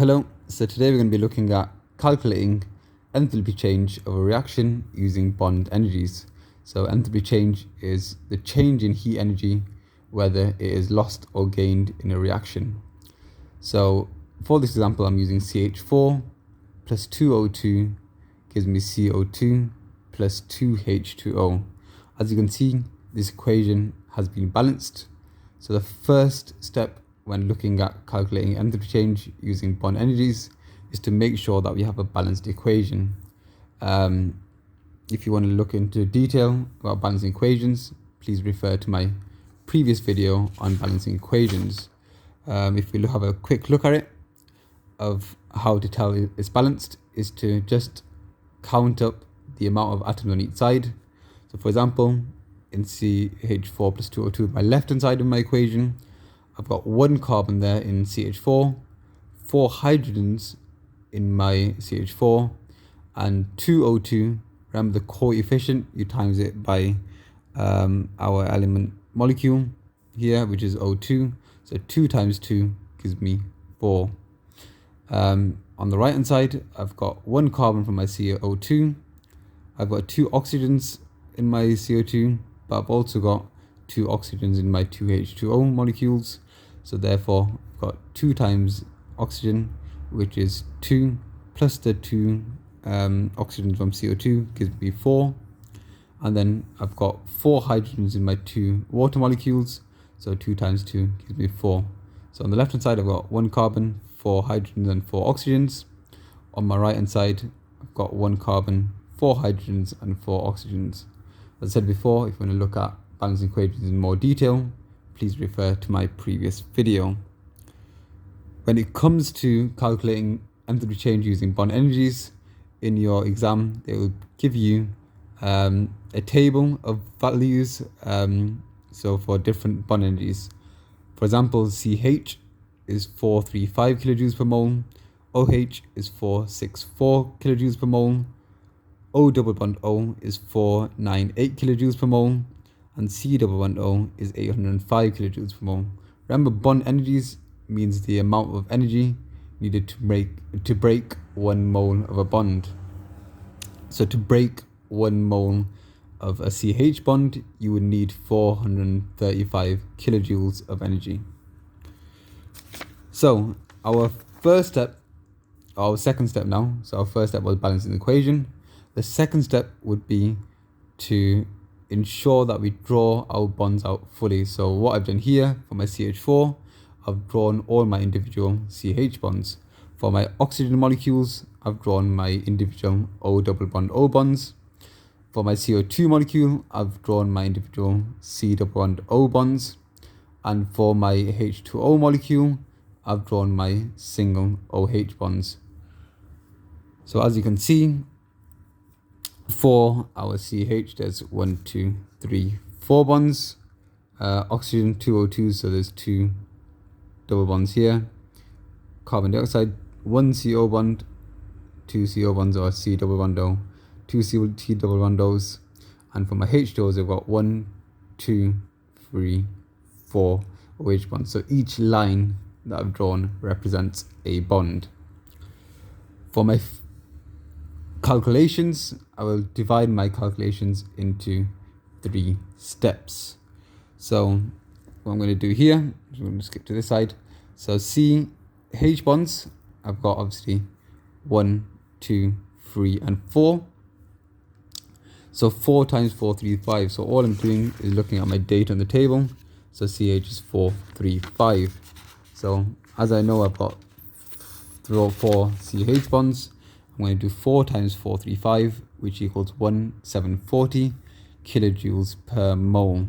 Hello, so today we're going to be looking at calculating enthalpy change of a reaction using bond energies. So enthalpy change is the change in heat energy, whether it is lost or gained in a reaction. So for this example, I'm using CH4 plus 2O2 gives me CO2 plus 2H2O. As you can see, this equation has been balanced. So the first step when looking at calculating enthalpy change using bond energies is to make sure that we have a balanced equation. If you want to look into detail about balancing equations, please refer to my previous video on balancing equations. If we have a quick look at it, of how to tell it's balanced is to just count up the amount of atoms on each side. So for example, in CH4 plus 2O2, my left hand side of my equation, I've got one carbon there in CH4, 4 hydrogens in my CH4, and 2O2. Remember the coefficient, you times it by our element molecule here, which is O2. So 2 times 2 gives me 4. On the right hand side, I've got one carbon from my CO2. I've got 2 oxygens in my CO2, but I've also got 2 oxygens in my 2H2O molecules. So therefore, I've got 2 times oxygen, which is 2, plus the 2 oxygens from CO2 gives me 4. And then I've got 4 hydrogens in my 2 water molecules. So 2 times 2 gives me 4. So on the left hand side, I've got 1 carbon, 4 hydrogens and 4 oxygens. On my right hand side, I've got 1 carbon, 4 hydrogens and 4 oxygens. As I said before, if you want to look at balancing equations in more detail, please refer to my previous video. When it comes to calculating enthalpy change using bond energies, in your exam, they will give you a table of values. So for different bond energies, for example, CH is 435 kilojoules per mole, OH is 464 kilojoules per mole, O double bond O is 498 kilojoules per mole, and C double bond O is 805 kilojoules per mole. Remember, bond energies means the amount of energy needed to break 1 mole of a bond. So to break 1 mole of a CH bond, you would need 435 kilojoules of energy. So our second step now, so our first step was balancing the equation. The second step would be to ensure that we draw our bonds out fully. So what I've done here for my CH4, I've drawn all my individual CH bonds. For my oxygen molecules, I've drawn my individual O double bond O bonds. For my CO2 molecule, I've drawn my individual C double bond O bonds. And for my H2O molecule, I've drawn my single OH bonds. So as you can see, for our CH, there's 1, 2, 3, 4 bonds. Oxygen 2O2, so there's 2 double bonds here. Carbon dioxide, 1 CO bond, 2 CO bonds, or C double bond O, 2 C double bond O's. And for my H2Os, I've got 1, 2, 3, 4 OH bonds. So each line that I've drawn represents a bond. For my calculations, I will divide my calculations into 3 steps. So what I'm going to do here, I'm going to skip to this side. So CH bonds, I've got obviously 1, 2, 3, and 4. So 4 times 4, 3, 5. So all I'm doing is looking at my data on the table. So CH is 4, 3, 5. So as I know I've got 4 CH bonds, I'm going to do 4 times 435, which equals 1740 kilojoules per mole.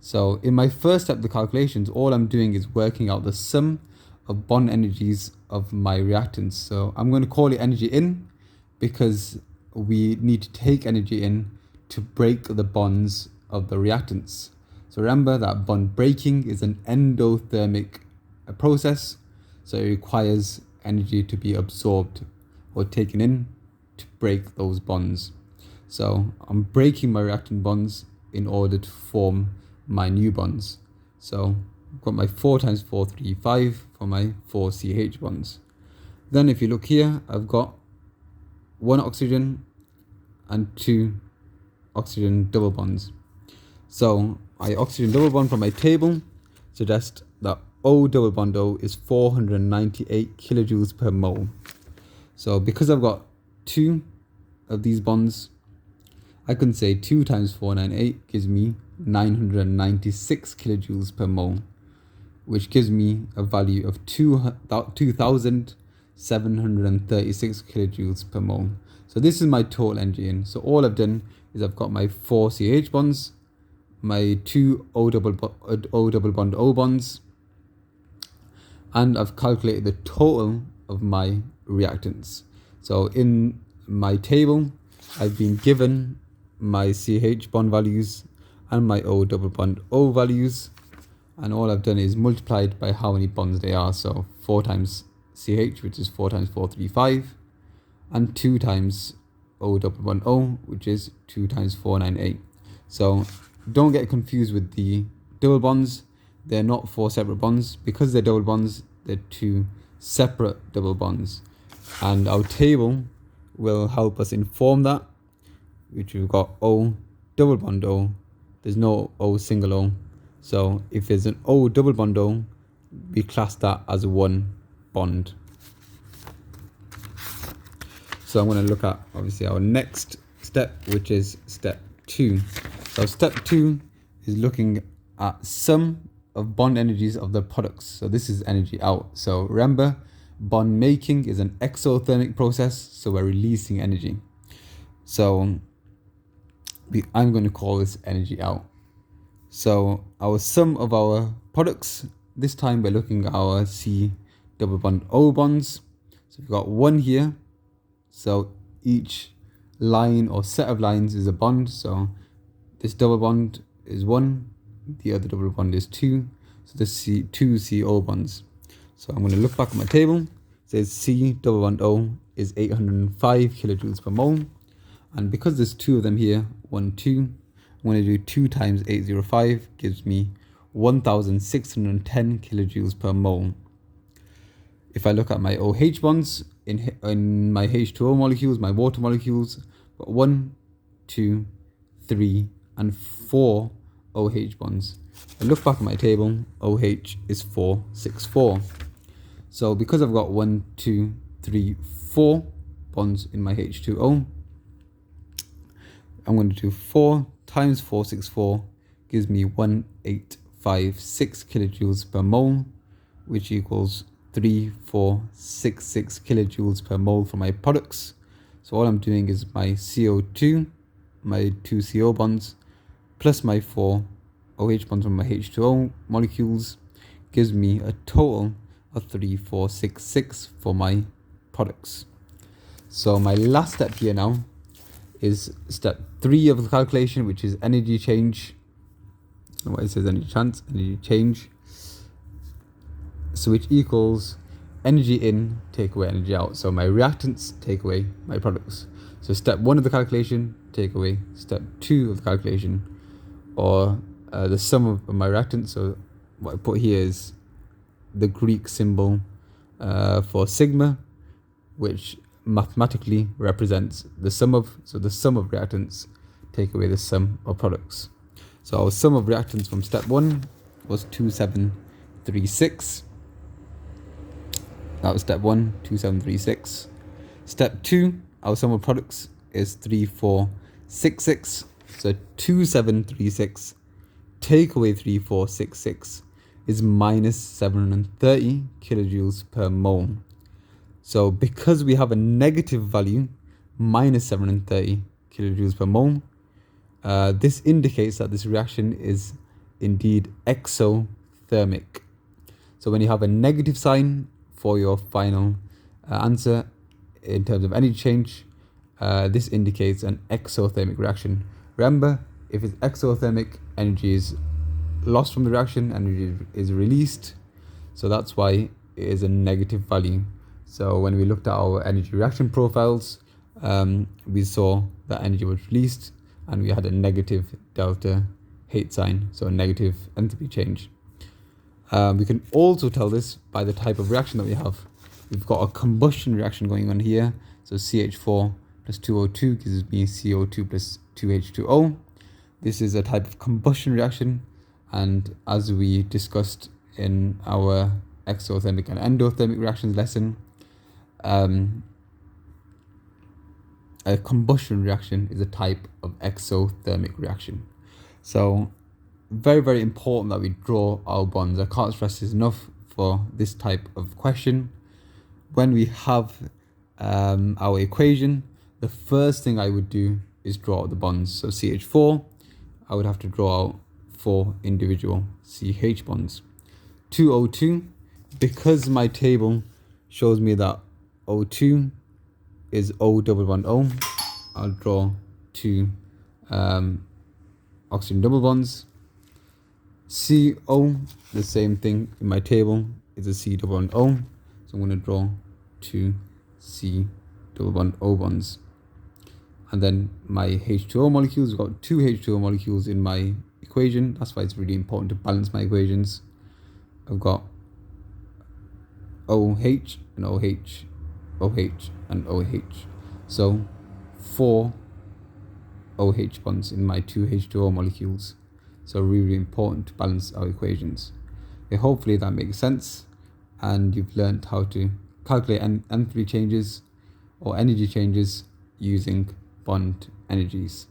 So in my first step of the calculations, all I'm doing is working out the sum of bond energies of my reactants. So I'm going to call it energy in because we need to take energy in to break the bonds of the reactants. So remember that bond breaking is an endothermic process, so it requires energy to be absorbed or taken in to break those bonds. So I'm breaking my reactant bonds in order to form my new bonds. So I've got my 4 times 4, 3, 5 for my 4 CH bonds. Then if you look here, I've got 1 oxygen and 2 oxygen double bonds. So my oxygen double bond from my table suggests that O double bond O is 498 kilojoules per mole. So because I've got 2 of these bonds, I can say 2 times 498 gives me 996 kilojoules per mole, which gives me a value of 2,736 kilojoules per mole. So this is my total energy in. So all I've done is I've got my 4 CH bonds, my 2 O double bond O bonds, and I've calculated the total of my reactants. So in my table, I've been given my CH bond values and my O double bond O values, and all I've done is multiplied by how many bonds they are. So 4 times CH, which is 4 times 435, and 2 times O double bond O, which is 2 times 498. So don't get confused with the double bonds. They're not 4 separate bonds. Because they're double bonds, they're 2 separate double bonds. And our table will help us inform that, which we've got O double bond O. There's no O single O. So if there's an O double bond O, we class that as 1 bond. So I'm going to look at obviously our next step, which is step 2. So step 2 is looking at sum of bond energies of the products. So this is energy out. So remember, bond making is an exothermic process, so we're releasing energy. So I'm going to call this energy out. So our sum of our products, this time we're looking at our C double bond O bonds. So we've got 1 here. So each line or set of lines is a bond. So this double bond is 1, the other double bond is 2. So this 2 CO bonds. So I'm going to look back at my table. It says C double bond O is 805 kilojoules per mole. And because there's 2 of them here, 1, 2, I'm going to do 2 times 805 gives me 1,610 kilojoules per mole. If I look at my OH bonds, in my H2O molecules, my water molecules, got 1, 2, 3, and 4 OH bonds. I look back at my table, OH is 464. So because I've got 1, 2, 3, 4 bonds in my H2O, I'm going to do 4 times 464 gives me 1856 kilojoules per mole, which equals 3466 kilojoules per mole for my products. So all I'm doing is my CO2, my 2 CO bonds, plus my 4 OH bonds from my H2O molecules gives me a total of 3466 for my products. So my last step here now is step 3 of the calculation, which is energy change. What it says, energy change. So which equals energy in, take away energy out. So my reactants take away my products. So step 1 of the calculation, take away step 2 of the calculation, or the sum of my reactants. So what I put here is the Greek symbol for sigma, which mathematically represents the sum of, so the sum of reactants take away the sum of products. So our sum of reactants from step 1 was 2736. That was step 1, 2736. Step 2, our sum of products is 3466. So 2736 take away 3466 is minus 730 kilojoules per mole. So because we have a negative value, minus 730 kilojoules per mole, this indicates that this reaction is indeed exothermic. So when you have a negative sign for your final answer in terms of energy change, this indicates an exothermic reaction. Remember, if it's exothermic, energy is lost from the reaction, energy is released. So that's why it is a negative value. So when we looked at our energy reaction profiles, we saw that energy was released and we had a negative delta H sign, so a negative enthalpy change. We can also tell this by the type of reaction that we have. we've got a combustion reaction going on here. So CH4 plus 2O2 gives me CO2 plus 2H2O. This is a type of combustion reaction, and as we discussed in our exothermic and endothermic reactions lesson, a combustion reaction is a type of exothermic reaction. So very, very important that we draw our bonds. I can't stress this enough for this type of question. When we have our equation, the first thing I would do is draw out the bonds. So CH4, I would have to draw out 4 individual CH bonds. 2O2, because my table shows me that O2 is O double bond O, I'll draw 2 oxygen double bonds. CO, the same thing in my table, is a C double bond O, so I'm going to draw 2 C double bond O bonds. And then my H2O molecules, we've got 2 H2O molecules in my equation. That's why it's really important to balance my equations. I've got OH and OH, OH and OH. So 4 OH bonds in my 2 H2O molecules. So really important to balance our equations. Okay, hopefully that makes sense, and you've learned how to calculate enthalpy changes or energy changes using bond energies.